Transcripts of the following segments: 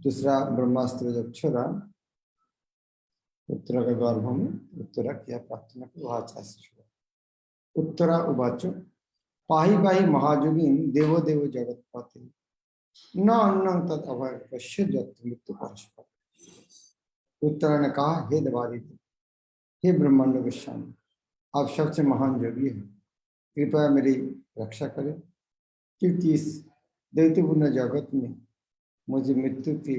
दूसरा ब्रह्मास्त्र जब छोड़ा, उत्तरा का गर्भ में उत्तरा किया प्रार्थना को वाचा से छोड़ा। उत्तरा उवाचो पाहि पाहि महायोगिन देवो देव जगतपते न अन्नं तद अभय पश्य मृत्यु परस्पर। उत्तरा ने कहा, हे देवादित्य, हे ब्रह्मांड गोस्वामी, आप सबसे महान योगी हैं, कृपया मेरी रक्षा करें, क्योंकि इस दैत्यपूर्ण जगत में मुझे मृत्यु के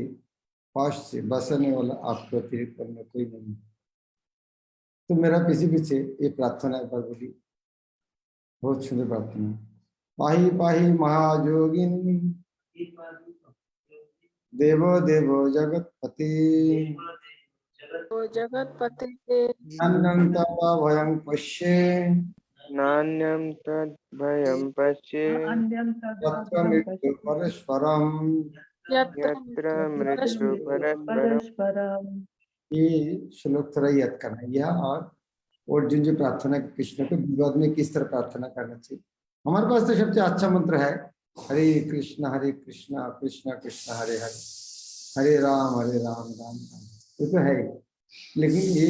पास से बचाने वाला आपको अतिरिक्त करने कोई नहीं है। तो मेरा पीछे पीछे ये प्रार्थना एक बार बोली, बहुत सुंदर प्रार्थना। पाहि पाहि महायोगिन देवो देवो जगतपते जगतपते अन्नं तव भयं पश्ये नान्यं तद्भयं पश्ये तत्र मृत्यु परस्परम। यत्र मृत्यु परस्परम्। ये श्लोक थोड़ा याद करना है। यह और जो प्रार्थना कृष्ण को विवाद में किस तरह प्रार्थना करना चाहिए। हमारे पास तो सबसे अच्छा मंत्र है हरे कृष्ण कृष्ण कृष्ण हरे हरे, हरे राम राम राम। ये तो है, लेकिन ये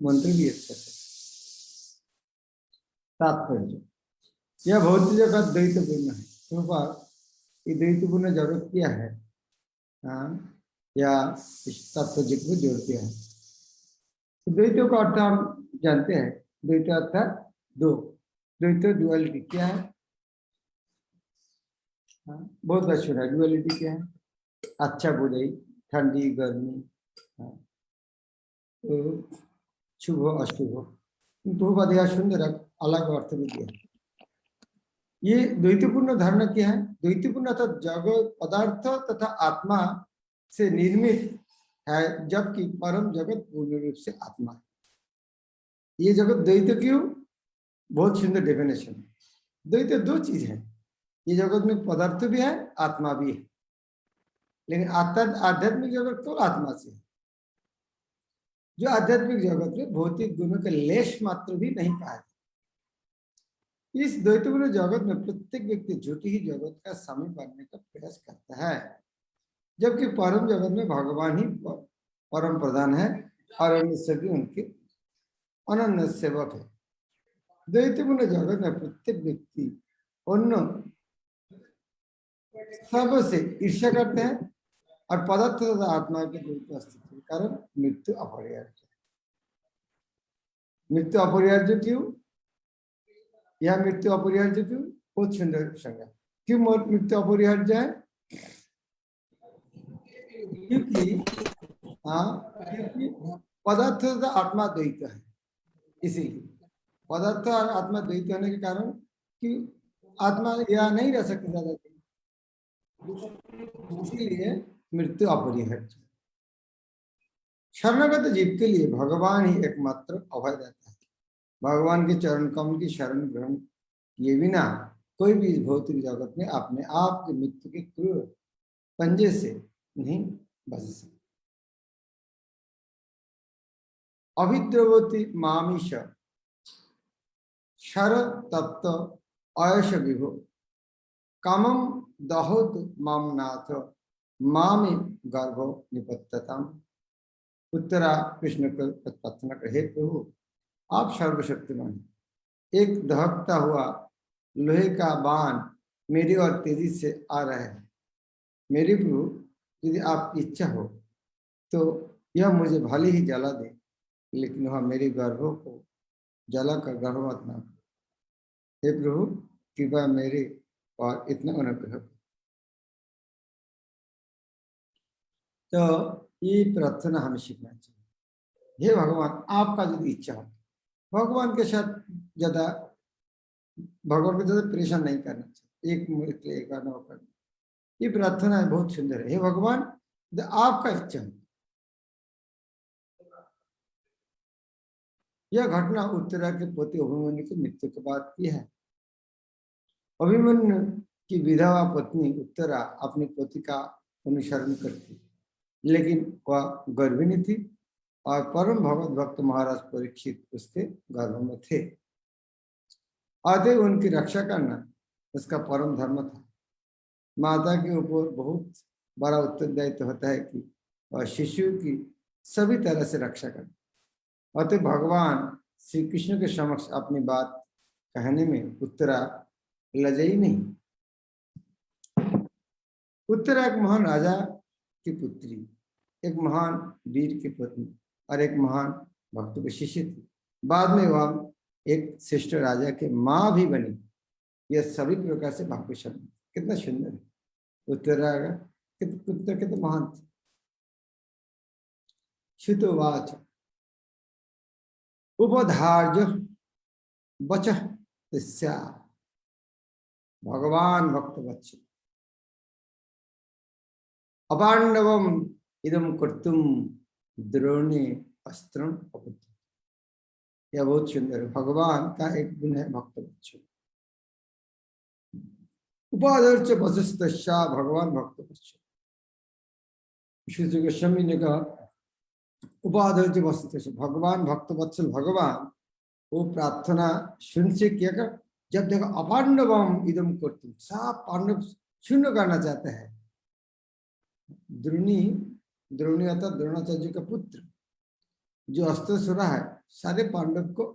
मंत्र भी अच्छा है। तात्पर्य यह भौतिक जगत द्वैतपूर्ण है, क्योंकि ये द्वैतपूर्ण जगत क्या है, या इस तत्व को जोड़ते हैं। तो द्वैतों का अर्थ हम जानते हैं, द्वैत अर्थात दो, द्वैत डुअलिटी क्या है, बहुत बार सुना है। डुअलिटी क्या है, अच्छा बुराई, ठंडी गर्मी, तो शुभ अशुभ, बहुत बढ़िया सुंदर अलग अर्थ भी दिया। ये द्वैतपूर्ण धारणा क्या है, द्वैतपूर्ण अर्थात जगत पदार्थ तथा आत्मा से निर्मित है, जबकि परम जगत पूर्ण रूप से आत्मा है। ये जगत द्वैत क्यों, बहुत सुंदर डेफिनेशन है। द्वैत दो चीज है, ये जगत में पदार्थ भी है, आत्मा भी है, लेकिन आध्यात्मिक जगत तो आत्मा से है। जो आध्यात्मिक जगत में भौतिक गुणों के लेश मात्र भी नहीं पाया। इस द्वैतपूर्ण जगत में प्रत्येक व्यक्ति झूठी ही जगत का समय पाने का प्रयास करता है, जबकि परम जगत में भगवान ही परम प्रधान है और अन्य सभी उनके अनन्य सेवक है। द्वैतपूर्ण जगत में प्रत्येक व्यक्ति अन्य सबसे ईर्ष्या करते हैं और पदार्थ तथा आत्मा के द्वैत अस्तित्व के कारण मृत्यु अपरिहार्य। मृत्यु अपरिहार्य क्यों, यह मृत्यु अपरिहार्य क्यों, बहुत सुंदर संज्ञा। क्यों मृत्यु अपरिहार्य है, क्योंकि पदार्थ तथा आत्मा द्वैत है, इसीलिए पदार्थ और आत्मा द्वैत होने के कारण कि आत्मा यह नहीं रह सकती ज्यादा, इसीलिए मृत्यु अपरिहार्य। शरणागत जीव के लिए भगवान ही एकमात्र अभय देता है। भगवान के चरण कमल की शरण ग्रहण किए बिना कोई भी इस भौतिक जगत में अपने आप के मृत्यु के क्रूर पंजे से नहीं बच सकता। अभिद्रवती मामीश शर तप्त आयुष विभो कामम दहोत माम नाथ मामे गर्भ निपत्तताम। उत्तरा कृष्ण को प्रार्थना कहे, प्रभु आप सर्वशक्तिमान, एक दहकता हुआ लोहे का बाण मेरी ओर तेजी से आ रहा है। मेरे प्रभु, यदि आपकी इच्छा हो तो यह मुझे भले ही जला दे, लेकिन वह मेरे गर्भों को जला कर गर्भवत न करे। हे प्रभु, कृपया मेरे और इतना अनुग्रह। तो ये प्रार्थना हमें सीखना चाहिए। हे भगवान, आपका यदि इच्छा हो, भगवान के साथ ज्यादा भगवान को ज्यादा परेशान नहीं करना चाहिए, एक मिनट एक बार न करना। ये प्रार्थना है, बहुत सुंदर है। हे भगवान, आपका इच्छा हो। यह घटना उत्तरा के पोते अभिमन्यु की मृत्यु के बाद की है। अभिमन्यु की विधवा पत्नी उत्तरा अपनी पोती का अनुसरण करती, लेकिन वह गर्भिणी थी और परम भगवत भक्त महाराज परीक्षित उसके गर्भ में थे। अतः उनकी रक्षा करना उसका परम धर्म था। माता के ऊपर बहुत बड़ा उत्तरदायित्व होता है कि वह शिशु की सभी तरह से रक्षा करें। अतः भगवान श्री कृष्ण के समक्ष अपनी बात कहने में उत्तरा लजाई नहीं। उत्तरा एक महान राजा की पुत्री, एक महान वीर की पत्नी और एक महान भक्त की शिष्य थी। बाद में वह एक श्रेष्ठ राजा के माँ भी बनी। यह सभी प्रकार से भाग्यशाली। कितना सुंदर है उत्तरा का, कितना महान थे। श्रुतोवाच उपधार्य वच तस्या भगवान भक्त वत्सल अपांडवम इदम कर्तुम द्रोणे अस्त्रम अपत्य। यह बहुत सुंदर है। भगवान का एक गुण है भक्त वत्सल। उपाधर्च वचस्तस्या भगवान भक्त वत्सल। श्री गोस्वामी ने कहा उपाधर्च वचस्तस्या भगवान भक्त वत्सल। भगवान वो प्रार्थना सुन से क्या कर, जब देखो अपांडवम इदम कर्तुम, सब पांडव शून्य करना चाहते हैं। द्रोणी अर्थात द्रोणाचार्य का पुत्र जो अस्त्र छुड़ा है, सारे पांडव को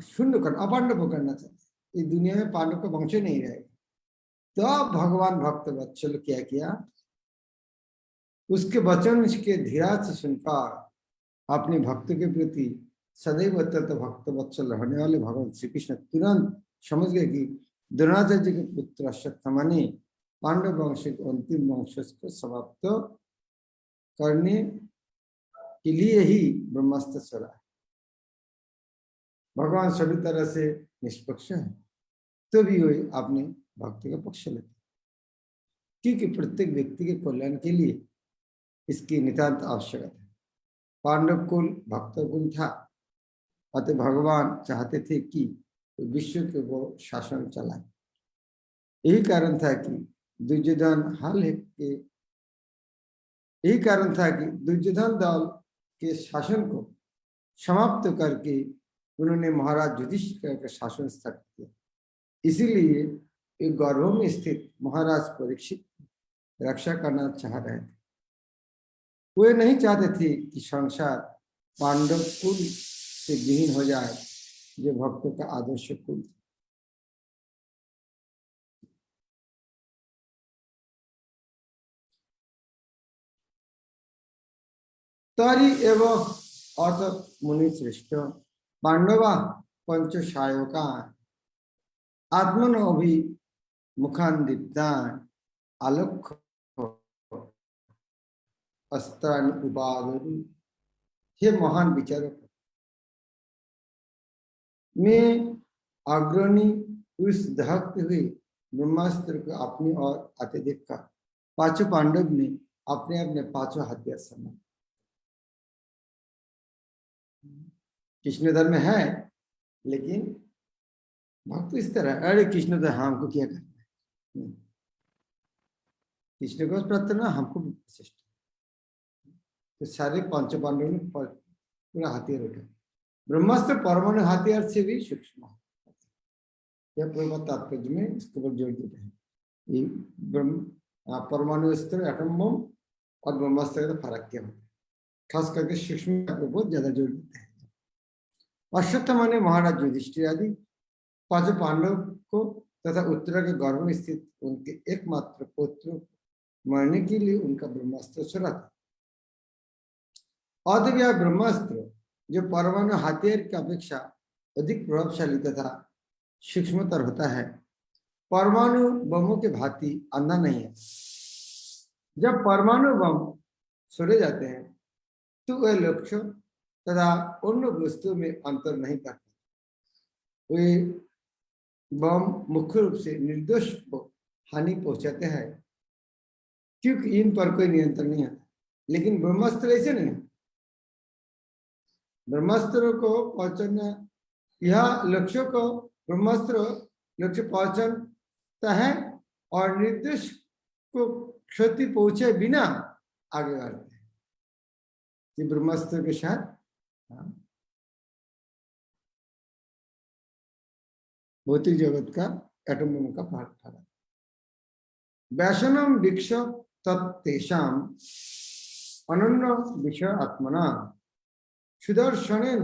शून्य कर, अपांडव को करना चाहते हैं। इस दुनिया में पांडव का वंश नहीं रहेगा। तो भगवान भक्त वत्सल क्या किया, उसके वचन के धीराज से सुनकर अपने भक्त के प्रति सदैव अत्यंत भक्त वत्सल रहने वाले भगवान श्री कृष्ण तुरंत समझ गए कि द्रोणाचार्य के पुत्र अश्वत्थामा ने पांडव वंश के अंतिम वंश को समाप्त करने के लिए ही ब्रह्मास्त्र छोड़ा है। भगवान सभी तरह से निष्पक्ष है, तो भी वही अपने भक्ति का पक्ष लेते, क्योंकि प्रत्येक व्यक्ति के कल्याण के लिए इसकी नितांत आवश्यकता है। पांडव कुल भक्त कुल था, अतः भगवान चाहते थे कि विश्व के वो शासन चलाए। यही कारण था कि दुर्योधन दल के शासन को समाप्त करके उन्होंने महाराज युधिष्ठिर का शासन स्थापित किया। इसीलिए एक गर्भ में स्थित महाराज परीक्षित रक्षा करना चाह रहे थे। वे नहीं चाहते थे कि संसार पांडव कुल से विहीन हो जाए, जो भक्तों का आदर्श कुल था। तरी एवं अर्थ मुनि श्रेष्ठ पांडवा पंचशायोका आत्मनो भी मुखान दीप्तान आलोक अस्त्राणि उपादरु। हे महान विचारक, में अग्रणी उस दहकते हुए ब्रह्मास्त्र को अपनी ओर आते देखकर पांचों पांडव ने अपने अपने पांचों हथियार संभाले। कृष्ण धर्म है, लेकिन भक्त इस तरह, अरे कृष्ण धर्म हमको क्या करना है, कृष्ण को प्रार्थना हमको विशिष्ट। तो सारे पांचों पांडवों ने पूरा हथियार उठाया। ब्रह्मास्त्र परमाणु हथियार से भी सूक्ष्म है। यह पूर्व तात्पर्य में इसके ऊपर जोर देते हैं। ये परमाणु अस्त्र एटम बम और ब्रह्मास्त्र का फर्क क्या होता है, खास करके सूक्ष्म पर बहुत ज्यादा जोर देते हैं। अश्वत्थामा ने महाराज युधिष्ठिर आदि पांचों पांडव को तथा उत्तरा के गर्भ में स्थित उनके एकमात्र पुत्र मरने के लिए उनका ब्रह्मास्त्र छोड़ा था। और यह ब्रह्मास्त्र जो परमाणु हथियार की अपेक्षा अधिक प्रभावशाली तथा सूक्ष्मतर होता है, परमाणु बमों के भांति अंधा नहीं है। जब परमाणु बम छोड़े जाते हैं तो वह लक्ष्य तथा अन्य वस्तुओं में अंतर नहीं करते। वे बम मुख्य रूप से निर्दोष को हानि पहुंचाते हैं, क्योंकि इन पर कोई नियंत्रण नहीं आता। लेकिन ब्रह्मास्त्र ऐसे नहीं है। ब्रह्मास्त्र को पहुंचना, यह लक्ष्य को ब्रह्मास्त्र लक्ष्य पहुंचता है और निर्देश को क्षति पहुंचे बिना आगे बढ़ते हैं। ये ब्रह्मास्त्र के साथ भौतिक जगत का एटम बम का पार्ट था। वैष्णव वृक्ष तत्तेषाम् अनन्य विषय आत्मना सुदर्शनेन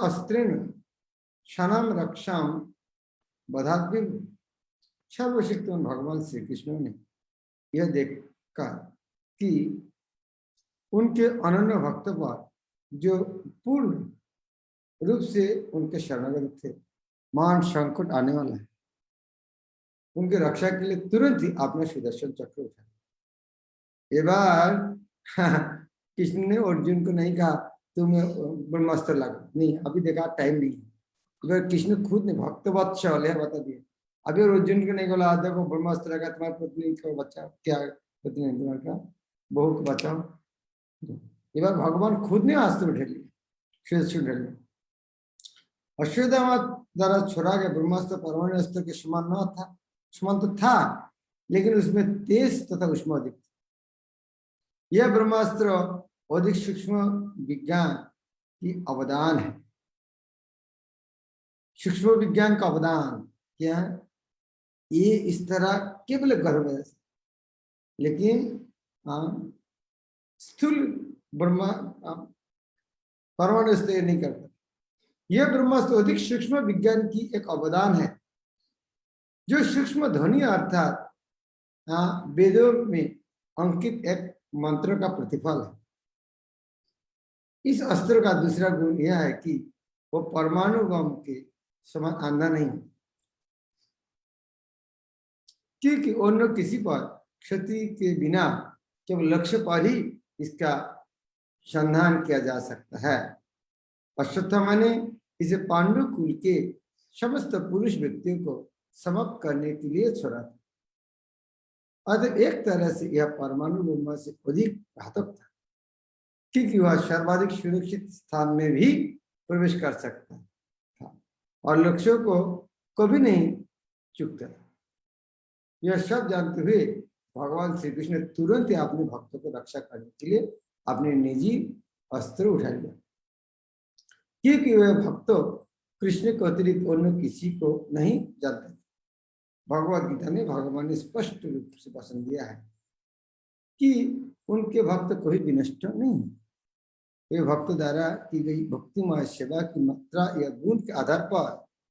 अस्त्रेण क्षणम रक्षाम बधाद्विम। सर्वशक्तिमान भगवान श्री कृष्ण ने यह देखा कि उनके अनन्य भक्त पर जो पूर्ण रूप से उनके शरणागत थे, महान संकट आने वाला है, उनकी रक्षा के लिए तुरंत ही आपने सुदर्शन चक्र उठाया। एक बार कृष्ण ने अर्जुन को नहीं कहा तुम ब्रह्मास्त्र लगा, नहीं, अभी देखा टाइम नहीं है। कृष्ण खुद ने भक्त वत्सल है बता दिया। अभी अर्जुन को नहीं बोला देखो ब्रह्मास्त्र लगा, तुम्हारी पत्नी को बचाओ, क्या पत्नी तुम्हारा बहू को बचाओ। एक बार भगवान खुद ने अस्त्र उठा लिया, उठा लिया। अश्वत्थामा द्वारा छोड़ा गया ब्रह्मास्त्र परमाणु अस्त्र के समान न था, समान तो था लेकिन उसमें तेज तथा उष्मा अधिक। यह ब्रह्मास्त्र अधिक सूक्ष्म विज्ञान की अवदान है। सूक्ष्म विज्ञान का अवदान क्या है? ये इस तरह केवल गर्भ है, लेकिन स्थूल ब्रह्मा परमाणु स्तर नहीं करता। यह ब्रह्मास्त्र अधिक सूक्ष्म विज्ञान की एक अवदान है, जो सूक्ष्म ध्वनि अर्थात वेदों में अंकित एक मंत्र का प्रतिफल है। इस अस्त्र का दूसरा गुण यह है कि वो परमाणु बम के समान आंधा नहीं, क्योंकि अन्य किसी पर क्षति के बिना केवल लक्ष्य पर ही इसका संधान किया जा सकता है। अश्वत्थामा ने इसे पांडु कुल के समस्त पुरुष व्यक्तियों को समाप्त करने के लिए छोड़ा था। अतः एक तरह से यह परमाणु बम से अधिक घातक था, क्योंकि वह सर्वाधिक सुरक्षित स्थान में भी प्रवेश कर सकता था और लक्ष्यों को कभी नहीं चूकता था। यह सब जानते हुए भगवान श्री कृष्ण ने तुरंत ही अपने भक्तों को रक्षा करने के लिए अपने निजी अस्त्र उठा लिया, क्योंकि वह भक्त कृष्ण को अतिरिक्त अन्य किसी को नहीं जानते। भगवद गीता में भगवान ने स्पष्ट रूप से वचन दिया है कि उनके भक्त कोई विनष्ट नहीं, वे भक्त द्वारा की गई भक्तिमय सेवा की मात्रा या गुण के आधार पर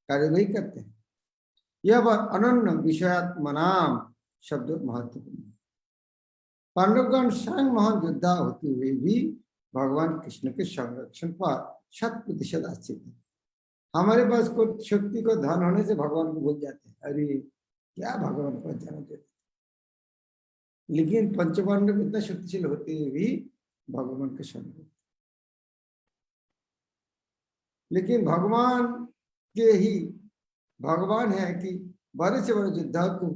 कार्यवाही करते हैं। यह बात अनन्य विषयात्मनाम शब्द महत्वपूर्ण है। पांडवगण स्वयं महान योद्धा होते हुए भी भगवान कृष्ण के संरक्षण पर 100% आश्रित है। हमारे पास कोई शक्ति को धन होने से भगवान को भूल जाते हैं, अरे क्या भगवान को जाना देते, लेकिन पंचपांडव इतना शक्तिशाली होते हुए भी भगवान के संग, लेकिन भगवान के ही भगवान है कि बड़े से बड़े योद्धा को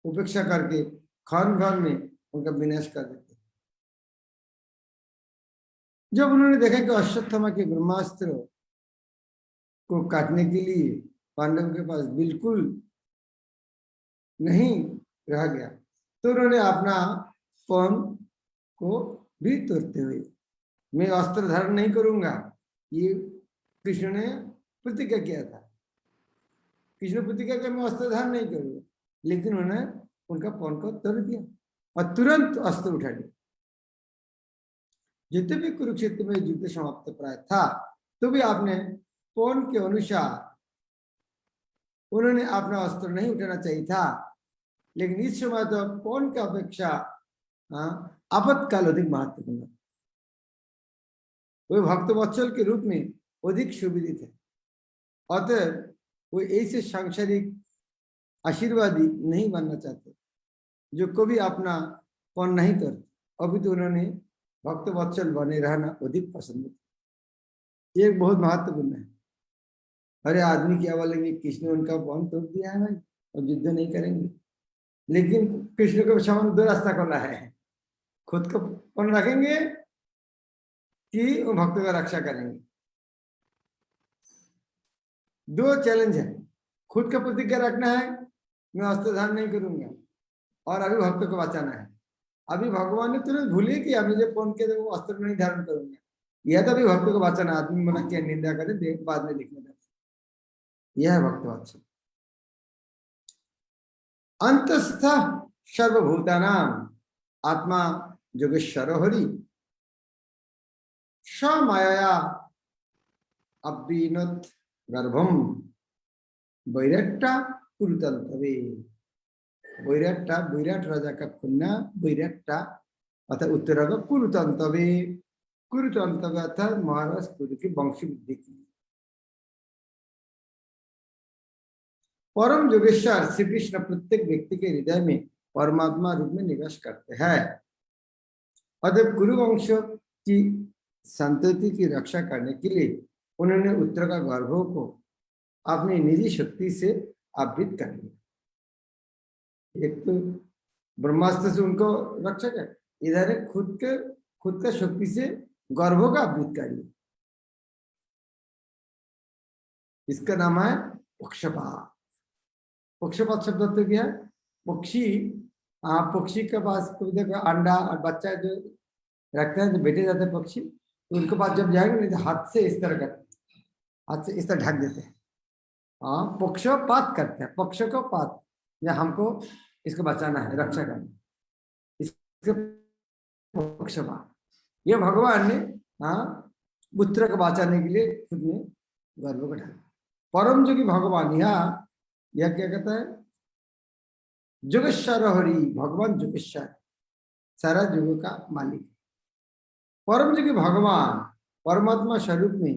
उपेक्षा करके खान खान में उनका विनाश कर देते। जब उन्होंने देखा कि अश्वत्थामा के ब्रह्मास्त्र को काटने के लिए पांडव के पास बिल्कुल नहीं रह गया, तो उन्होंने अपना पवन को भी तोड़ते हुए मैं अस्त्र धारण नहीं करूंगा, ये कृष्ण ने प्रतिज्ञा किया था। कृष्ण प्रतिज्ञा किया मैं अस्त्र धारण नहीं करूंगा, लेकिन उन्होंने उनका पवन को तोड़ दिया और तुरंत अस्त्र उठा लिया। जितने भी कुरुक्षेत्र में युद्ध समाप्त प्राय था, तो भी आपने पवन के अनुसार उन्होंने अपना अस्त्र नहीं उठाना चाहिए था, लेकिन इस समय तो पवन की अपेक्षा आपातकाल अधिक महत्वपूर्ण, वे भक्त वत्सल के रूप में अधिक सुविदित है। अतः वो ऐसे सांसारिक आशीर्वादी नहीं बनना चाहते जो कभी अपना पवन नहीं करते, अभी तो उन्होंने भक्त वत्सल बने रहना अधिक पसंद है। ये बहुत महत्वपूर्ण है। अरे आदमी क्या बोलेंगे, कृष्ण उनका पवन तोड़ दिया है भाई और युद्ध नहीं करेंगे, लेकिन कृष्ण को समान दो रास्ता खोला है, खुद को पवन रखेंगे कि वो भक्तों का रक्षा करेंगे। दो चैलेंज है, खुद का प्रतिज्ञा रखना है मैं अस्त्र धारण नहीं करूंगा, और अभी भक्तों को बचाना है। अभी भगवान ने तुरंत भूले कि अभी जो पवन के वो अस्त्र नहीं धारण करूंगा, यह तो अभी भक्तों को बचाना। आदमी मना किया निंदा करे बाद में लिखने का, यह है भक्त वात्सल्य। अंतस्थ सर्वभूतानाम आत्मा যোগেশ্বর হরি স্বমায়া अब्बीनत गर्भम बैराट्टा कुरुतंतवे। बैराट्टा बैराट राजा का कन्या बैराट्टा अर्थात उत्तराग कुरुतंतवे। कुरुतंतवे अर्थात महाराज कुरु की वंशवृद्धि की। परम योगेश्वर श्री कृष्ण प्रत्येक व्यक्ति के हृदय में परमात्मा रूप में निवास करते हैं। अतः कुरु वंश की संतति की रक्षा करने के लिए उन्होंने उत्तर का गर्भों को अपनी निजी शक्ति से आवृत कर लिया। एक तो ब्रह्मास्त्र से उनको रक्षा कर, इधर खुद का शक्ति से गर्भों का आवृत कर लिया। इसका नाम है पक्षपात। पक्षपात शब्द तो क्या है? पक्षी पक्षी के पास देखो अंडा और बच्चा जो रखते हैं, जो बेटे जाते हैं पक्षी, तो उनके पास जब जाएंगे नहीं तो हाथ से इस तरह करते, हाथ से इस तरह ढक देते हैं। पक्षपात करते हैं। पक्ष को पात या हमको इसको बचाना है, रक्षा करना, इसके पक्षपात। ये भगवान ने पुत्र को बचाने के लिए खुद ने गर्भ को ढका। परम जोगी भगवान यह क्या कहता है? जोगेश्वर हरि, भगवान जोगेश्वर सारा जुगों का मालिक। परम जोगी भगवान परमात्मा स्वरूप में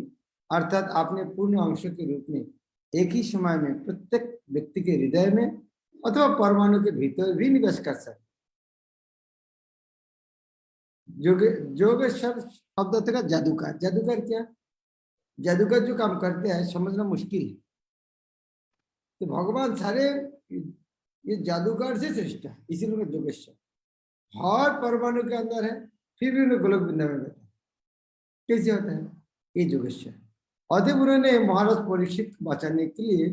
अर्थात अपने पूर्ण अंश के रूप में एक ही समय में प्रत्येक व्यक्ति के हृदय में अथवा परमाणु के भीतर भी निवास कर सकते। जोगेश्वर शब्द का जादूगर। जादूगर क्या? जादूगर जो काम करते हैं समझना मुश्किल है। तो भगवान सारे ये जादूगर से श्रेष्ठ है, इसीलिए जोगेश्वर हर परमाणु के अंदर है, फिर भी उन्हें गोलक वृंदावन में रहता है। कैसे होता है? ये जोगेश्वर। अतः उन्होंने महाराज परीक्षित बचाने के लिए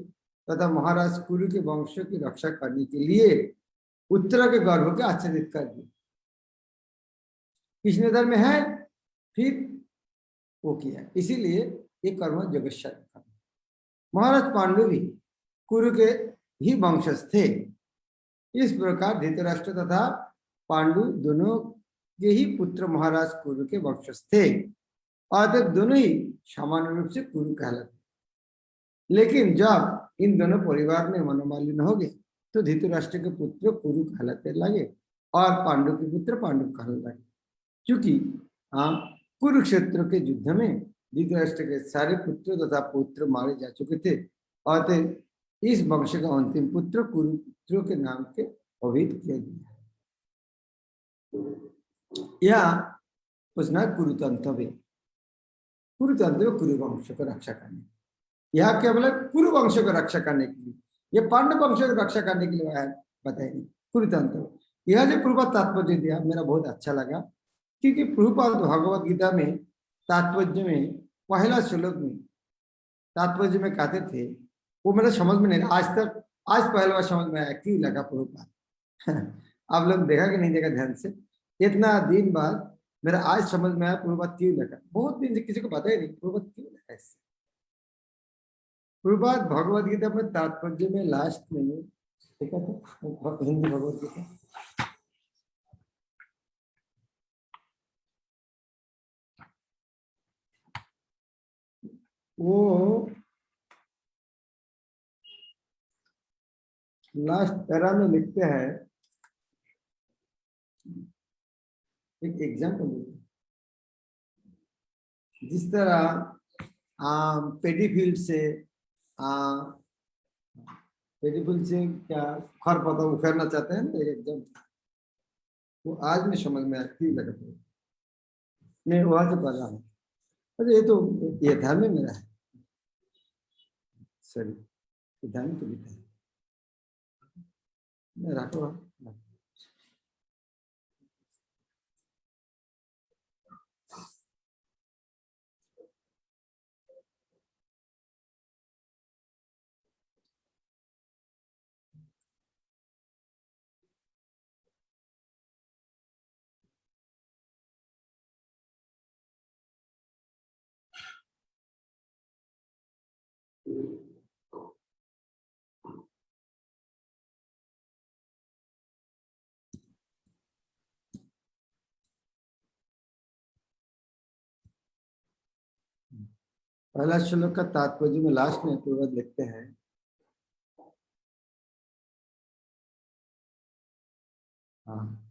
तथा महाराज कुरु के वंशों की रक्षा करने के लिए उत्तर के गर्भ के आच्छादित कर दिए। कृष्ण धर्म में है, फिर वो किया, इसीलिए ये कर्म जोगेश्वर। महाराज पांडु भी कुरु के ही वंशज थे। इस प्रकार धृतराष्ट्र तथा पांडु दोनों के ही पुत्र महाराज कुरु के वंशज थे और दोनों ही सामान्य रूप से कुरु कहलाते। लेकिन जब इन दोनों परिवार में मनोमालिन्य हो गए तो धृतराष्ट्र के पुत्र कुरु कहलाते लगे और पांडु के पुत्र पांडु कहलाने लगे। क्योंकि कुरुक्षेत्र के युद्ध में धृतराष्ट्र के सारे पुत्र तथा पुत्र मारे जा चुके थे और इस वंश का अंतिम पुत्र कुरुपुत्रों के नाम के अभिहित किया गया है। यह पूछना कुरुतंतवे। कुरुतंतवे कुरु वंश को रक्षा करने, यह केवल कुरु वंश को रक्षा करने के लिए, यह पांडव वंश को रक्षा करने के लिए बताएंगे कुरुतंतवे। यह जो प्रभुपाद तात्पर्य दिया मेरा बहुत अच्छा लगा, क्योंकि प्रभुपाद भगवत गीता में तात्पर्य में पहला श्लोक में तात्पर्य में कहते थे, वो मेरे समझ में नहीं, आज पहली बार समझ में आया क्यों लगा प्रभुपाद। आप लोग देखा कि नहीं देखा ध्यान से? इतना दिन बाद मेरा आज समझ में आया प्रभुपाद क्यों लगा। बहुत दिन से किसी को पता ही नहीं प्रभुपाद क्यों लगा इससे। प्रभुपाद भगवत गीता में तात्पर्य में लास्ट में देखा था, हिंदी भगवत गीता वो लास्ट पैरा में लिखते हैं, एक एग्जाम्पल जिस तरह पेडी फील्ड से क्या खरपतवार उखाड़ना चाहते हैं ना, एकदम वो आज में समझ में आया क्यों लगा। मैं वहां से पढ़ रहा हूँ, अरे ये तो ये धर्म में मेरा है, सॉरी धर्म तो लिखा है, मैं रखो। पहला श्लोक का तात्पर्य में लास्ट में पूर्वज लिखते हैं, हाँ,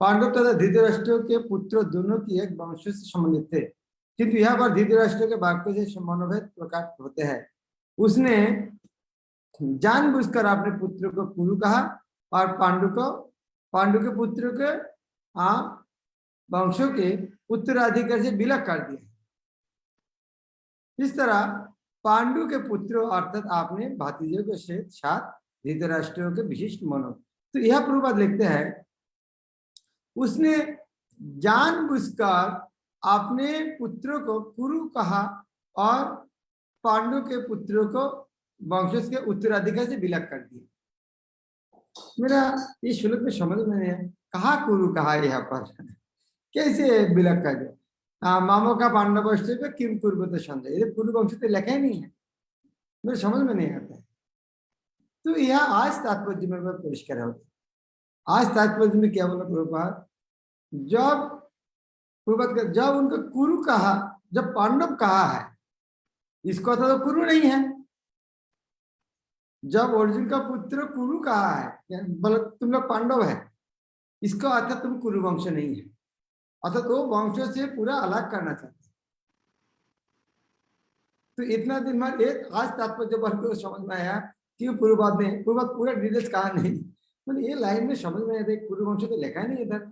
पांडव तथा धृतराष्ट्र के पुत्र दोनों की एक वंश से संबंधित थे, किंतु यहाँ पर धृतराष्ट्र के वाक्य से मनोभेद प्रकट होते हैं। उसने जानबूझकर अपने पुत्र को कुरु कहा और पांडु के पुत्र के वंशों के उत्तराधिकारी से विलग कर दिया। इस तरह पांडु के पुत्र अर्थात आपने भतीजों के साथ धृतराष्ट्र के विशिष्ट मनो। तो यह पूर्वज लिखते हैं, उसने जानबूझकर अपने पुत्रों को कुरु कहा और पांडु के पुत्रों को वंशज के उत्तराधिकारी से विलग कर दिया। मेरा ये श्लोक में समझ में नहीं है, कहा कुरु कहा यहाँ पर, कैसे विलग कर दिया। मामो का पांडव पे किम कुरु संजय, ये कुरु वंश तो लिखा ही नहीं है, मेरे समझ में नहीं आता है। तो यह आज तात्पर्य में पेश करा होता। आज तात्पर्य में क्या बोला प्रभुपाद, जब उनको कुरु कहा, जब पांडव कहा है, इसको तो कुरु नहीं है। जब अर्जुन का पुत्र कुरु कहा है, बोला तुम लोग पांडव है, इसका अर्थ तुम कुरु वंश नहीं है, अर्थात वो वंशों से पूरा अलग करना चाहते। तो इतना दिन बाद आज तात्पर्य जब समझ में आया कि पूर्ववाद ने पूरा डिटेल्स कहा नहीं, मतलब ये लाइन में समझ में आया, कुरु वंश तो लिखा ही नहीं इधर।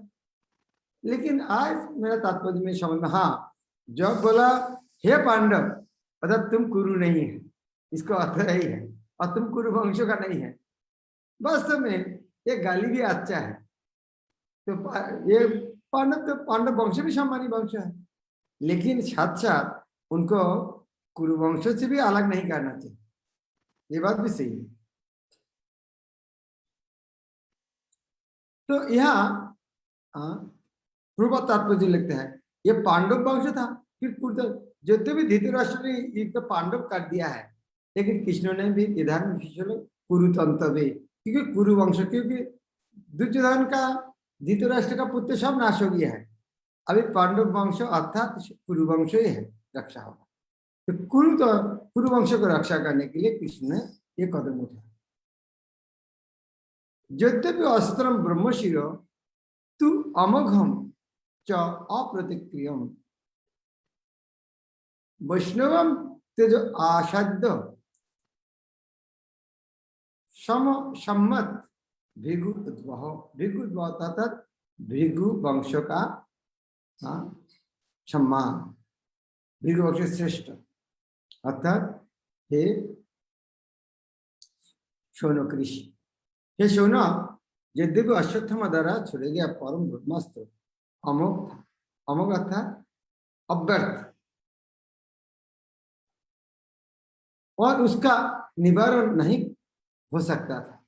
लेकिन आज मेरा तात्पर्य में समझ में, हाँ, जब बोला हे पांडव, अर्थात तुम कुरु नहीं है, इसको अर्थ यही है, और तुम कुरु वंश का नहीं है। वास्तव में ये गाली भी अच्छा है। तो ये पांडव वंश भी सम्मानी वंश है, लेकिन साथ साथ उनको कुरु वंश से भी अलग नहीं करना चाहिए, ये बात भी सही है। तो यहाँ पूर्व तात्पर्य लिखते हैं, ये पांडव वंश था, फिर जो भी धृतराष्ट्र ने एक पांडव कर दिया है, लेकिन कृष्ण ने भी विधान कुरु तंतवे, क्योंकि कुरु वंश, क्योंकि दुर्योधन का धृतराष्ट्र का पुत्र सब नाश हो गया है, अभी पांडव वंश अर्थात कुरु वंश ही है रक्षा होगा। तो कुरु वंश को रक्षा करने के लिए कृष्ण ने ये कदम उठाया। यद्यपि अस्त्रम ब्रह्मशिरो तु अमोघम च अप्रतिक्रियम वैष्णवम तेज आसाद्य सम्मत भृगु अर्थात भृगु वंश का सम्मान, भृगु वंश श्रेष्ठ, अर्थात हे शौनक ऋषि, हे शौनक, यद्यपि अश्वत्थामा द्वारा छोड़े गया परम ब्रह्मास्त्र अमोघ था, अमोघ अर्थात अव्यर्थ, और उसका निवारण नहीं हो सकता था,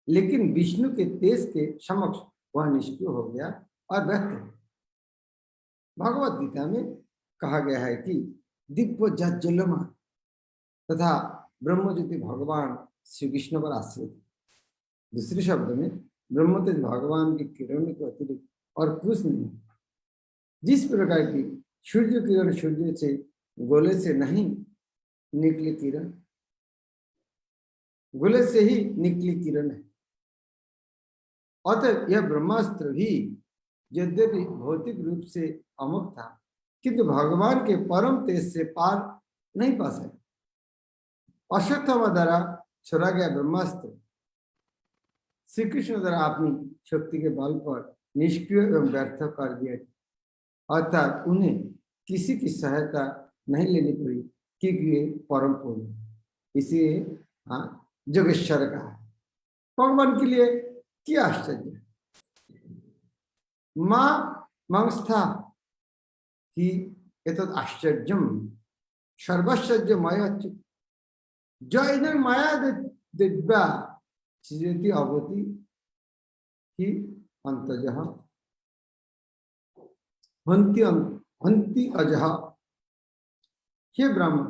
लेकिन विष्णु के तेज के समक्ष वह निष्क्रिय हो गया और व्यर्थ है। भगवत गीता में कहा गया है कि दिव्य जज्जलमा तथा ब्रह्मज्योति भगवान श्री कृष्ण पर आश्रित। दूसरे शब्द में ब्रह्मतेज भगवान की किरण के अतिरिक्त और कुछ नहीं। जिस प्रकार की सूर्य किरण सूर्य से गोले से नहीं निकली किरण, गोले से ही निकली किरण है, अतः यह ब्रह्मास्त्र भी यद्यपि भौतिक रूप से अमोघ था, किंतु भगवान के परम तेज से पार नहीं पा सके। अश्वत्थामा द्वारा छोड़ा गया ब्रह्मास्त्र श्री कृष्ण द्वारा अपनी शक्ति के बल पर निष्क्रिय एवं व्यर्थ कर दिया, अर्थात उन्हें किसी की सहायता नहीं लेनी पड़ी, क्योंकि ये परम पूर्ण, इसीलिए जोगेश्वर का है। भगवान के लिए क्या आश्चर्य, मां मंस्था कि एतत् आश्चर्यम सर्वश्चर्य माया जय माया दिव्या चिजति अवति कि अंतजः हंति अजः। हे ब्राह्मण,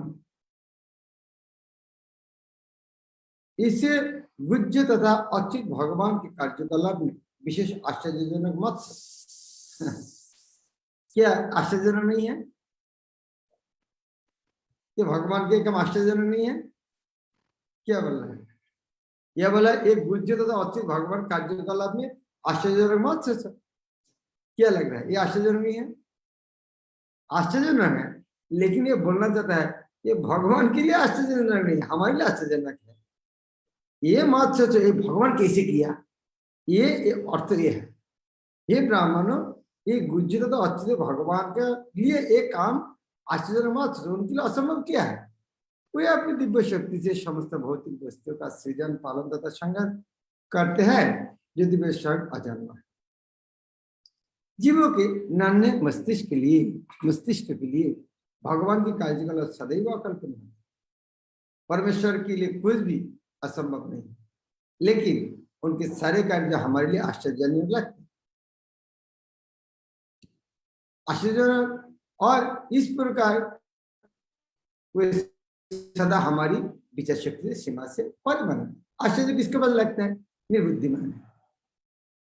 इसे गुज्ज तथा अच्युत भगवान के कार्यकलाप में विशेष आश्चर्यजनक मत क्या आश्चर्यजनक नहीं है? ये भगवान के कम आश्चर्यजनक नहीं है? क्या बोल रहा है? यह बोला एक गुज्ज तथा अच्युत भगवान कार्यकलाप में आश्चर्यजनक मत से क्या लग रहा है? ये आश्चर्यजनक नहीं है? आश्चर्यजनक है, लेकिन ये बोलना चाहता है ये भगवान के लिए आश्चर्यजनक नहीं, हमारे लिए आश्चर्यजनक है। ये मत सोचो ये भगवान कैसे किया, ये अर्थ ये है। ये ब्राह्मणों, ये गुज्ज तथा अच्युत भगवान के लिए एक काम आश्चर्यजनक मत सोचो, उनके लिए असंभव क्या है? वे अपनी दिव्य शक्ति से समस्त भौतिक वस्तुओं का सृजन पालन तथा संघर्ष करते हैं, जो दिव्य स्वयं अजन्मा है। जीवों के नन्हे मस्तिष्क के लिए भगवान की कार्यकलाप सदैव अकल्पनीय है। परमेश्वर के लिए कुछ भी असंभव नहीं, लेकिन उनके सारे कार्य हमारे लिए आश्चर्यजनक लगते हैं, आश्चर्यजनक, और इस प्रकार वे सदा हमारी विचार शक्ति से सीमा से पर बने। आश्चर्य किसके पास लगता है? निर्बुद्धिमान है।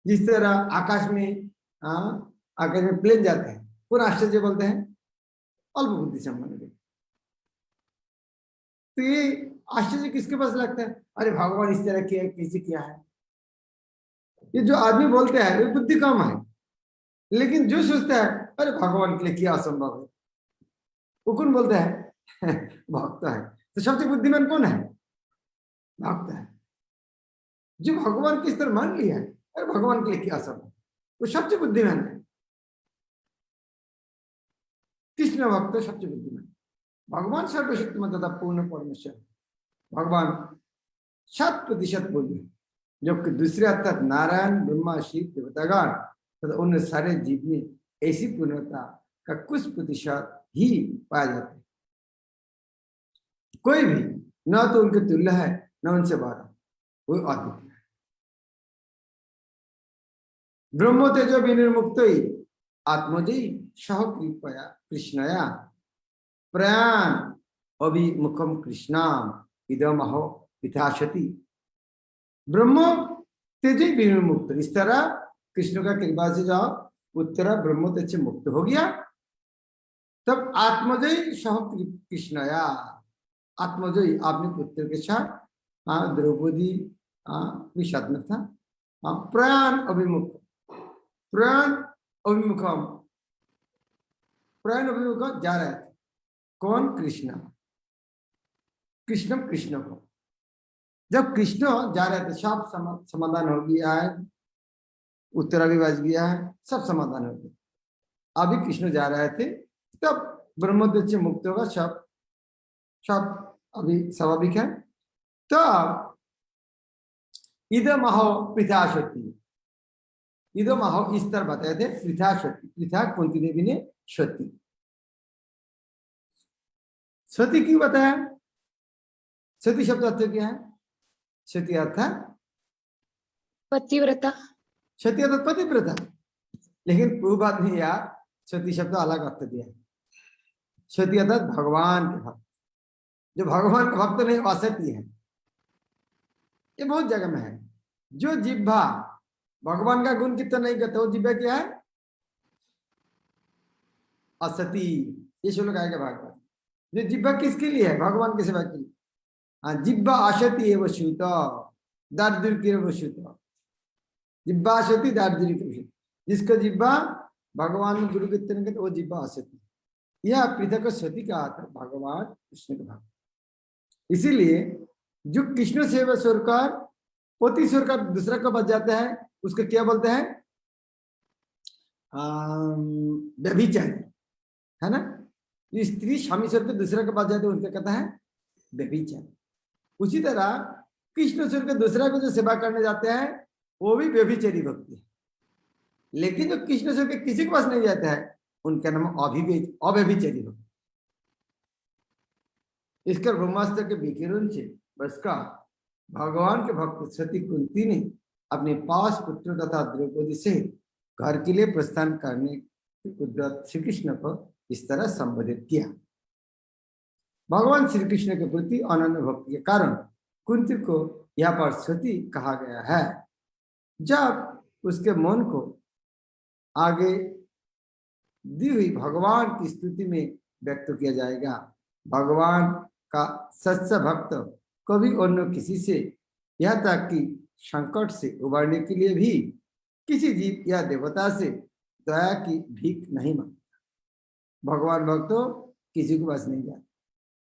जिस तरह आकाश में प्लेन जाते हैं, पूरा आश्चर्य बोलते हैं अल्प बुद्धि संपन्न। तो ये आश्चर्य किसके पास लगता है? अरे भगवान इस तरह किया, कैसे किया है? ये जो आदमी बोलते हैं वो बुद्धि कम है, लेकिन जो सोचता है अरे भगवान के लिए किया असंभव है, वो कौन बोलता है? भक्त है। तो सबसे बुद्धिमान कौन है? भक्त है। जो भगवान की तरह मान लिया है अरे भगवान के लिए किया असंभव, वो सबसे बुद्धिमान है। कृष्ण भक्त सबसे बुद्धिमान। भगवान सर्वशक्तिमान तथा पूर्ण परमेश्वर, भगवान 100% बोलिए, जबकि दूसरे अर्थात नारायण, ब्रह्मा, शिव, देवतागण तथा उन सारे जीव में ऐसी पूर्णता का कुछ प्रतिशत ही पाया जाता है। कोई भी न तो उनके तुल्य है न उनसे बाहर, वो अद्वितीय है। ब्रह्म तेजो विनिर्मुक्त आत्मजयी सह कृपया कृष्णया प्रयाण अभिमुखम कृष्णाम इदमहो पिताशति। ब्रह्म तेजो विनिर्मुक्त, इस तरह कृष्ण का कृपा से जाओ उत्तरा ब्रह्म तेज से मुक्त हो गया, तब आत्मजयी सह कृष्णया, आत्मजयी आपने पुत्र के साथ द्रौपदी विषाद में था, प्रयाण अभिमुख, प्रयाण अभिमुखम, प्रयाण अभिमुख जा रहे थे। कौन? कृष्ण। कृष्ण को जब कृष्ण जा रहे थे सब समाधान हो गया है, उत्तरा भी बच गया है, सब समाधान हो गया। अभी कृष्ण जा रहे थे तब ब्रह्मदेव से मुक्त होगा, सब अभी स्वाभाविक है। तो इदमहो पृथाशति, इदमहो इस तरह बताए थे पृथाशति, पृथा कुंती देवी ने सती, सती क्यों बताया? सती शब्द अर्थ क्या है? सती अर्थ पतिव्रता, सती अर्थ पतिव्रता, लेकिन पूर्ववाद में यार सती शब्द अलग अर्थ दिया। सती अर्थात भगवान के भक्त, जो भगवान का भक्त नहीं असती है। ये बहुत जगह में है। जो जिह्वा भगवान का गुण कीर्तन नहीं करते वो जिह्वा क्या है? असती। ये श्लोक आएगा भागवत। जो जिह्वा किसके लिए है? भगवान की सेवा के लिए। हाँ, जिह्वा असती एवं श्रुत दारिद्र्य श्रुत, जिह्वा असती दारिद्र्य, जिसका जिह्वा भगवान गुरु कीर्तन करते वो जिह्वा असती। यह पृथक सती का अर्थ भगवान कृष्ण का भक्त। इसीलिए जो कृष्ण सेवा सरकार पोती सरकार दूसरा का बच जाता है उसको क्या बोलते हैं? व्यभिचारी, है ना? जो स्त्री स्वामी स्वर के दूसरा का बच जाते हैं उनका कहता है व्यभिचारी। उसी तरह कृष्ण स्वर के दूसरा को जो सेवा करने जाते हैं वो भी व्यभिचारी भक्ति है। लेकिन जो कृष्ण स्वर के किसी के पास नहीं जाता है उनका नाम अव्यभिचारी भक्ति। इसका ब्रह्मास्त्र के विकिरण से बस का भगवान के भक्त सती कुंती ने अपने 5 पुत्र तथा द्रौपदी से घर के लिए प्रस्थान करने के श्री कृष्ण को इस तरह संबोधित किया। भगवान श्री कृष्ण के प्रति अनन्य भक्ति के कारण कुंती को यहाँ पर सती कहा गया है। जब उसके मन को आगे दी हुई भगवान की स्तुति में व्यक्त किया जाएगा, भगवान का सच्चा भक्त कभी अन्य किसी से, यह तक कि संकट से उबरने के लिए भी किसी जीव या देवता से दया की भीख नहीं मांगता। भगवान भक्त किसी को बस नहीं जाता।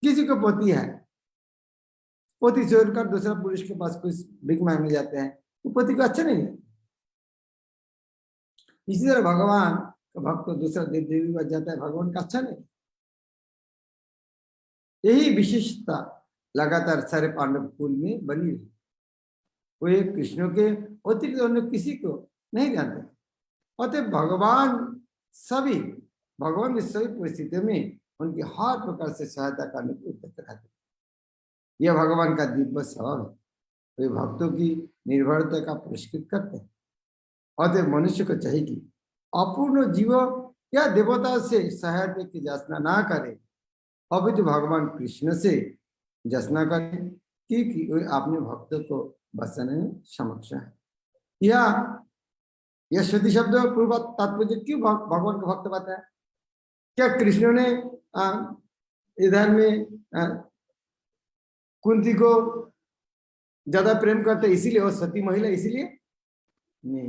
किसी को पति है, पति छोड़कर दूसरा पुरुष के पास कुछ भीख मांगने जाते हैं, तो पति को अच्छा नहीं लगता। इसी तरह भगवान का भक्त दूसरा देव देवी बच जाता है, भगवान का अच्छा नहीं। यही विशेषता लगातार सारे पांडव कुल में बनी रही। वो एक कृष्ण के अतिरिक्त अन्य किसी को नहीं जानते। अतः भगवान इस सभी परिस्थितियों में उनकी हर प्रकार से सहायता करने की उद्यत रहते। यह भगवान का दिव्य स्वभाव है। वे भक्तों की निर्भरता का पुरस्कृत करते हैं। अतः मनुष्य को चाहिए कि अपूर्ण जीव या देवता से सहायता की याचना ना करे, अभी तो भगवान कृष्ण से याचना करें, क्योंकि वे अपने भक्तों को बचाने में समक्ष है। यह सती शब्द पूर्व तात्पर्य क्यों भगवान को भक्त बताया? क्या कृष्ण ने इधर में कुंती को ज्यादा प्रेम करते इसीलिए वो सती महिला, इसीलिए नहीं,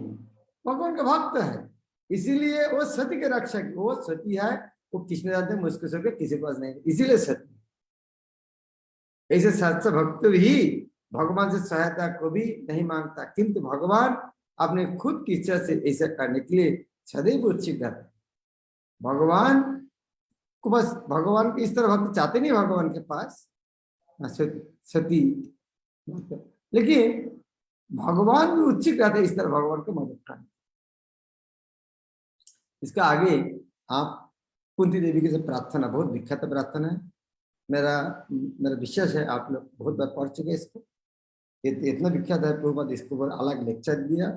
भगवान का भक्त है इसीलिए वो सती के रक्षक। वो सती है, वो कृष्ण जानते हैं, मुझको सबके किसी के पास नहीं, इसीलिए सती। ऐसे सच्चा भक्त भी भगवान से सहायता को भी नहीं मांगता, किंतु भगवान अपने खुद की इच्छा से ऐसा करने के लिए सदैव उत्सुक रहता है। भगवान को बस भगवान के इस तरह भक्त चाहते नहीं भगवान के पास सती, लेकिन भगवान भी उत्सुक रहते हैं इस तरह भगवान को मदद करने। इसका आगे आप कुंती देवी की प्रार्थना, बहुत विख्यात प्रार्थना है। मेरा विश्वास है आप लोग बहुत बार पढ़ चुके इसको। इतना विख्यात है, प्रभुपाद इसके ऊपर अलग लेक्चर दिया।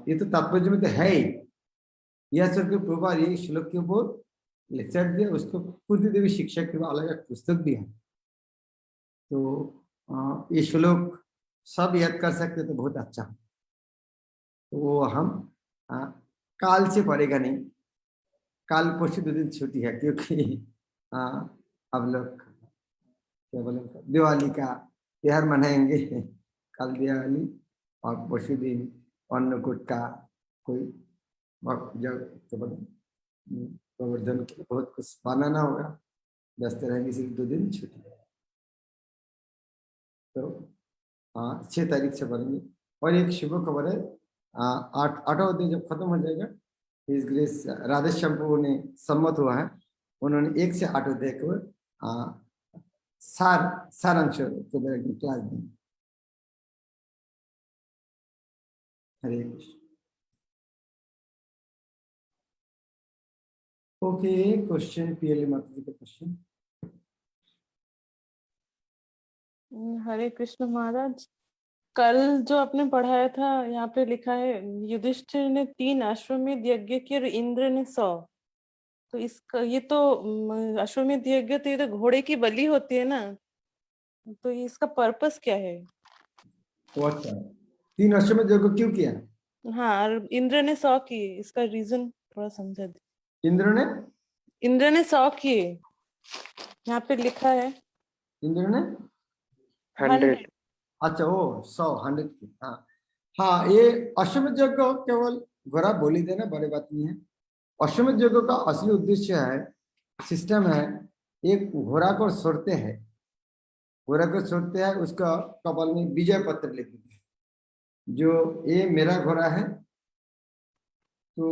ये तो तात्पर्य में तो है ही, यह सब के प्रभुपाद ये श्लोक के ऊपर लेक्चर दिया। उसको कुंती देवी शिक्षा के अलग एक पुस्तक भी है। तो ये श्लोक सब याद कर सकते तो बहुत अच्छा। तो वो हम काल से पढ़ेगा नहीं, काल परसों 2 दिन छुट्टी है, क्योंकि अब लोग क्या बोले दिवाली का त्योहार मनाएंगे। कल दिवाली और परसों दिन अन्नकूट का कोई प्रवर्धन के बहुत कुछ बनाना होगा, व्यस्त रहेंगे, इसलिए 2 दिन छुट्टी है। तो 6 तारीख से पढ़ेंगे। और एक शुभ खबर है, 8वां अध्याय जब खत्म हो जाएगा, इस ग्रेस राधेश्याम प्रभु ने सम्मत हुआ है, उन्होंने 1 से 8 अध्याय को सारांश क्लास देंगे। हरे कृष्ण। ओके, क्वेश्चन पीएल माता जी का क्वेश्चन। हरे कृष्ण महाराज, कल जो आपने पढ़ाया था यहाँ पे लिखा है युधिष्ठिर ने 3 अश्वमेध यज्ञ किए और इंद्र ने 100। तो इसका ये तो अश्वमेध यज्ञ तो ये तो घोड़े की बलि होती है ना, तो ये इसका पर्पस क्या है? 3 अश्वमेध यज्ञ क्यों किया? हाँ, और इंद्र ने 100 किए, इसका रीजन थोड़ा समझा दे। इंद्र ने 100 किए, यहाँ पे लिखा है। इंद्र ने 100। अच्छा, वो 100 की। हाँ, ये अश्वमेध यज्ञ केवल घोड़ा बोली देना बड़ी बात नहीं है। अश्वमेध यज्ञ का असली उद्देश्य है, सिस्टम है, एक घोड़ा को छोड़ते हैं, उसका कपाल में विजय पत्र लिखते हैं, जो ये मेरा घोड़ा है, तो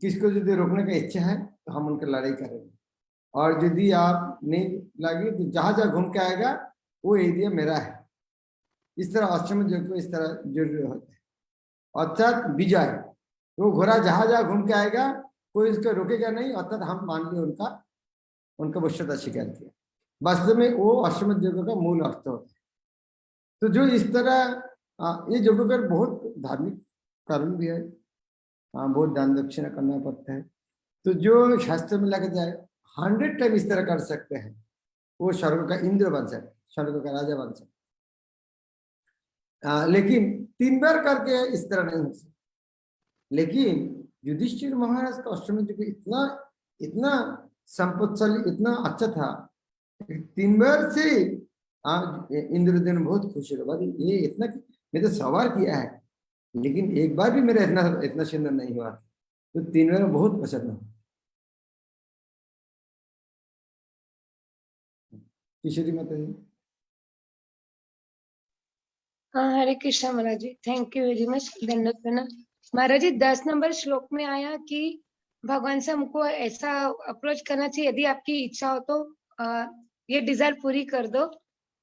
किसको यदि रोकने का इच्छा है तो हम उनका लड़ाई करेंगे, और यदि आप नहीं लगे तो जहां जहां घूम के आएगा वो एरिया मेरा है। इस तरह अश्वमेध यज्ञ को इस तरह जरूरी होता है, अर्थात विजय। वो घोड़ा जहां जहां घूम के आएगा कोई उसको रोकेगा नहीं, अर्थात हम मान लिए उनका वश्यता स्वीकार किया। वास्तव में वो अश्वमेध यज्ञ का मूल अर्थ होता है। तो जो इस तरह ये यज्ञ का बहुत धार्मिक कारण भी है, बहुत दान दक्षिणा करना पड़ता है। तो जो शास्त्र में लग जाए 100 टाइम इस तरह कर सकते हैं, वो स्वर्ग का इंद्र बन सकते, स्वर्ग का राजा बन सकते। लेकिन 3 बार करके इस तरह नहीं हो सकता। लेकिन युधिष्ठिर महाराज का अश्वमेध जो इतना इतना संपत्तिशाली, इतना अच्छा था, 3 बार से इंद्रदेव बहुत खुश हो गए। ये इतना, मैं तो सवार किया है लेकिन एक बार भी मेरा इतना इतना सुंदर नहीं हुआ, तो 3 बार में बहुत पसंद है। किशोरी माता जी। हाँ, हरे कृष्णा महाराज जी, थैंक यू वेरी मच, धन्यवाद प्रणाम महाराज जी। 10 नंबर श्लोक में आया कि भगवान से हमको ऐसा अप्रोच करना चाहिए, यदि आपकी इच्छा हो तो ये डिजायर पूरी कर दो।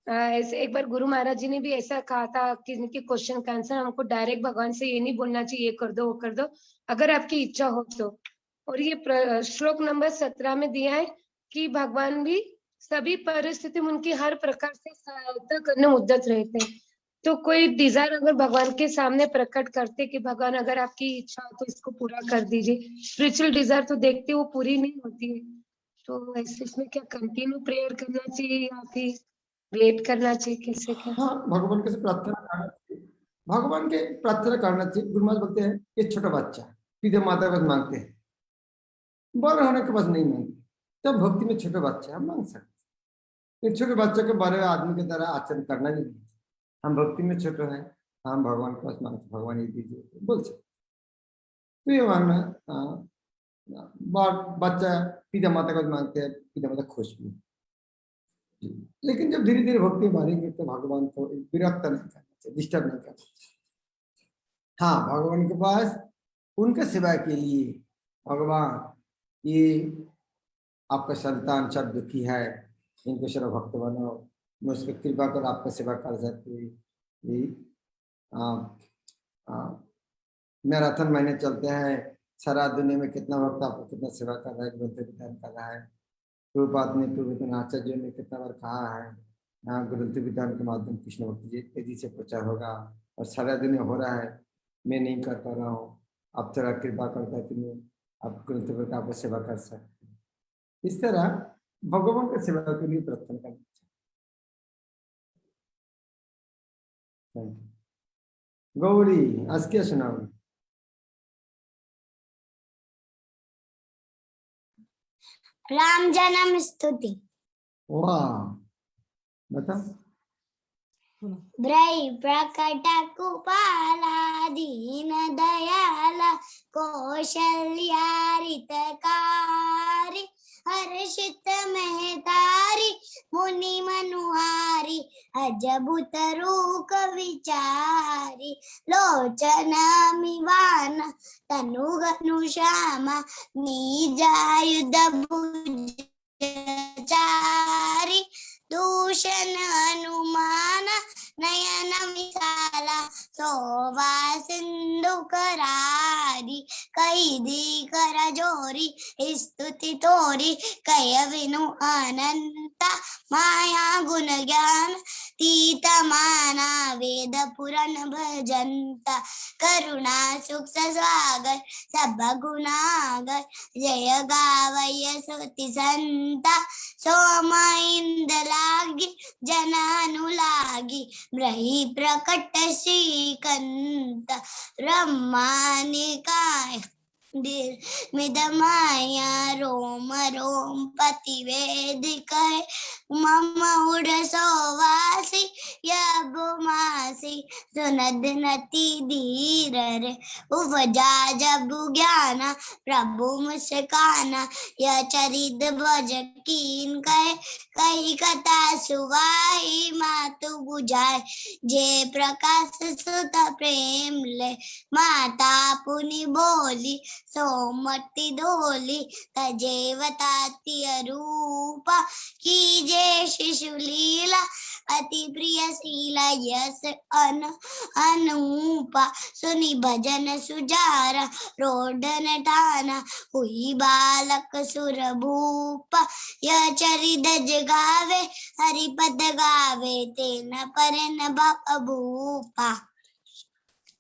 ऐसे एक बार गुरु महाराज जी ने भी ऐसा कहा था कि इनके क्वेश्चन का आंसर हमको डायरेक्ट भगवान से ये नहीं बोलना चाहिए ये कर दो वो कर दो, अगर आपकी इच्छा हो तो। और ये श्लोक नंबर 17 में दिया है कि भगवान भी सभी परिस्थिति में उनकी हर प्रकार से सहायता करने उद्यत रहते हैं। तो कोई डिजायर अगर भगवान के सामने प्रकट करते कि भगवान अगर आपकी इच्छा हो तो इसको पूरा कर दीजिए, स्पिरिचुअल डिजायर तो देखते वो पूरी नहीं होती है, तो ऐसे इसमें क्या कंटिन्यू प्रेयर करना चाहिए या फिर वेट करना चाहिए, कैसे क्या? हाँ, भगवान के से प्रार्थना करना चाहिए, भगवान के प्रार्थना करना चाहिए। गुरु महाराज बोलते हैं ये छोटा बच्चा सीधे माता बस मांगते हैं, बड़े होने के बाद नहीं मांगते। तब भक्ति में छोटे बच्चे हम मांग सकते। एक छोटे बच्चे के बड़े आदमी की तरह आचरण करना नहीं, हम भक्ति में छोटे हैं, हम भगवान के पास मांगते, भगवान ये दीजिए बोल सकते। तो ये मांगना, बच्चा पिता माता का मांगते हैं, पिता माता खुश भी। लेकिन जब धीरे धीरे भक्ति बढ़ेंगे तो भगवान को विरक्त नहीं करना चाहिए, डिस्टर्ब नहीं करना चाहिए। हाँ, भगवान के पास उनके सेवा के लिए, भगवान ये आपका संतान सब दुखी है, इनको सर्व भक्त बनाओ, मैं उसकी कृपा कर आपका सेवा कर सकती। मैराथन महीने चलते हैं, सारा दुनिया में कितना वक्त आपको कितना सेवा कर रहा है, ग्रंथ विधान कर रहा है। प्रभुपाद ने, प्रभुपाद आचार्य ने कितना बार कहा है, यहाँ ग्रंथ विधान के माध्यम कृष्ण भक्ति जी तेजी से प्रचार होगा और सारा दुनिया हो रहा है, मैं नहीं कर पा रहा हूँ, आप थोड़ा कृपा करता है कि मैं आप ग्रंथ विधान आपको सेवा कर सकते हैं। इस तरह भगवान की सेवा के लिए प्रार्थना करना चाहिए। गौरी आज क्या सुनाओ? राम जन्म स्तुति। वाह, बताओ। ब्रई प्रकट कुपाला दीन दयाला कौशल्यारितकारी हर्षित महतारी मुनि मनुहारी अजबुत रूक विचारी लोचन मिवान तनु श्यामा निजायुध भुजारी दूषण अनुमान नयन विशाला शोभा सिंधु करारी कई दी कर जोरी स्तुति तोरी कय विनु अनंता माया गुण ज्ञान तीत माना वेद पुराण भजंता करुणा सुख स्वागर सब गुणागर जय गावय सुति संता सोम इंद लागी जन अनुलागी ब्रही प्रकट श्रीकंत ब्रह्मानिकाय मिदमाया रोम रोम पति वेदिक मम उड़ सोवासी यबुमासी सुनद नति धीर रे उपजा जब ज्ञान प्रभु मुस्काना यह चरित भज कीन कहे कही कथा सुवाई मातु बुझाए जे प्रकाश सुत प्रेम ले माता पुनि बोली सोमति डोली तजेवताति रूप की जय शिशु लीला अति प्रिय शीला यस अनूपा सुनि भजन सुजारा रोदन ठाना हुई बालक सुर भूप यह चरित जगावे हरिपद गावे तेन परन भूपा।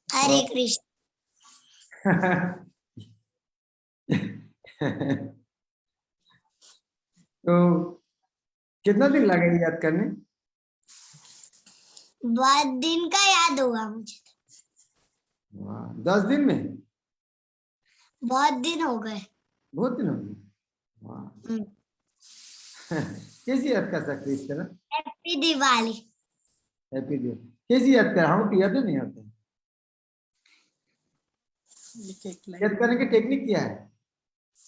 हरे कृष्ण। तो कितना दिन लगेगा याद करने? बहुत दिन का याद हुआ मुझे। वाह, 10 दिन में? बहुत दिन हो गए। बहुत दिन हो गए। वाह। कैसे याद कर सकते इस तरह? हैप्पी दिवाली। हैप्पी दिवाली कैसे याद कर? हम याद नहीं होते। याद करने की टेक्निक क्या है?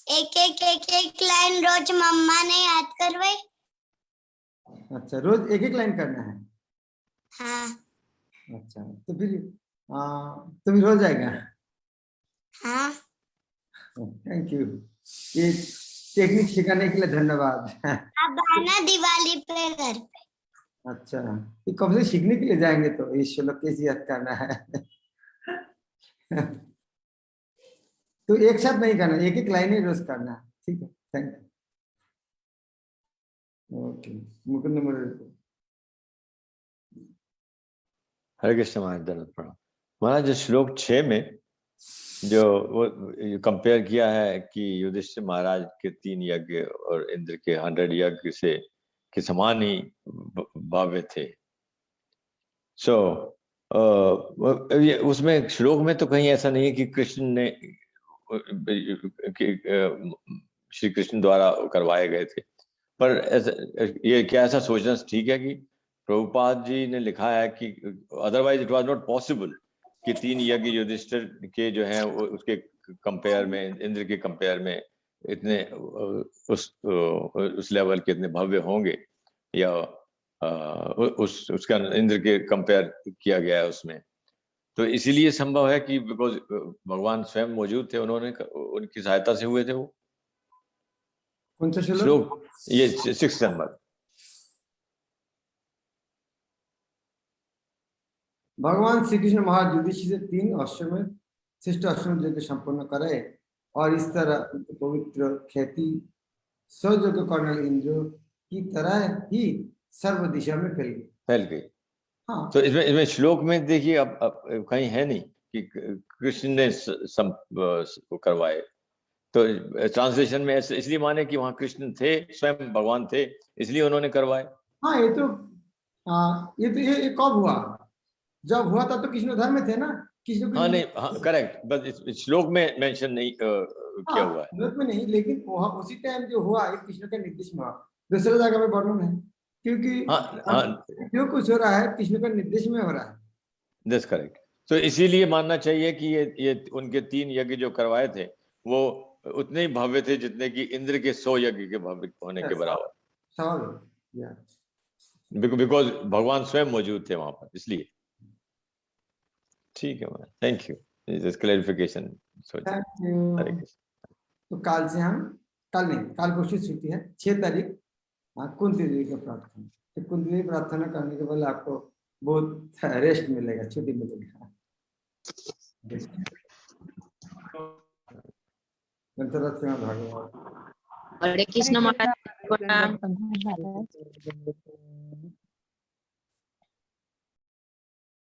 एक लाइन रोज मम्मा ने याद करवाई। अच्छा, रोज एक एक लाइन करना है? हाँ अच्छा, तो फिर तो फिर हो जाएगा। हाँ। थैंक यू, ये टेक्निक सिखाने के लिए धन्यवाद। अब आना दिवाली पे घर पे। अच्छा, ये कब से सीखने के लिए जाएंगे तो ये श्लोक कैसे याद करना है? तो एक साथ नहीं करना, एक एक लाइन ही रोज करना है। ठीक है, थैंक यू। ओके, मुकुंद मुरली। हरे कृष्ण महाराज, धन्यवाद प्रणाम। महाराज जो श्लोक 6 में जो वो कंपेयर किया है कि युधिष्ठिर महाराज के 3 यज्ञ और इंद्र के 100 यज्ञ से के समान ही भाव्य थे। सो उसमें श्लोक में तो कहीं ऐसा नहीं है कि कृष्ण ने श्री कृष्ण द्वारा करवाए गए थे, पर ये क्या ऐसा सोचना ठीक है कि प्रभुपाद जी ने लिखा है कि otherwise it was not possible कि 3 यज्ञ युधिष्ठिर के जो हैं उसके कंपेयर में, इंद्र के कंपेयर में इतने उस लेवल के इतने भव्य होंगे, या उसका इंद्र के कंपेयर किया गया है उसमें। तो इसीलिए संभव है कि बिकॉज भगवान स्वयं मौजूद थे, उन्होंने उनकी सहायता से हुए थे वो। कौन सा श्लोक? श्लोक ये 6 नंबर। भगवान श्री कृष्ण महाराज युधिष्ठिर से 3 अश्वमेध श्रेष्ठ अश्वमेध यज्ञ संपन्न करे और इस तरह पवित्र ख्याति सौजन्य कर्नल इंद्र की तरह ही सर्व दिशा में फैल गई। हाँ, तो इसमें श्लोक में देखिए अब कहीं है नहीं कि कृष्ण ने करवाए, तो ट्रांसलेशन में इसलिए माने कि वहां कृष्ण थे, स्वयं भगवान थे, इसलिए उन्होंने करवाए। हाँ, ये कब हुआ? जब हुआ था तो कृष्ण धर्म में थे ना, कृष्ण। हाँ नहीं, हाँ करेक्ट, बस इस श्लोक में मेंशन नहीं किया हुआ है। श्लोक में नहीं, लेकिन वहाँ उसी टाइम जो हुआ ये कृष्ण का निर्देश में हुआ। दूसरी जगह में वर्णन है, क्योंकि जो कुछ हो रहा है कृष्ण का निर्देश में हो रहा है। That's correct. तो इसीलिए मानना चाहिए कि ये उनके 3 यज्ञ जो करवाए थे वो उतने ही भव्य थे जितने कि इंद्र के 100 यज्ञ के भव्य होने के बराबर, बिकॉज भगवान स्वयं मौजूद थे वहां पर, इसलिए। ठीक है, थैंक यू दिस क्लैरिफिकेशन। तो काल से हम, कल नहीं, काल को छुट्टी है 6 तारीख, कुंती देवी का प्रार्थना। तो कुंती देवी प्रार्थना करने के बाद आपको बहुत रेस्ट मिलेगा, छुट्टी मिलेगा। भगवान हरे कृष्ण महाराज।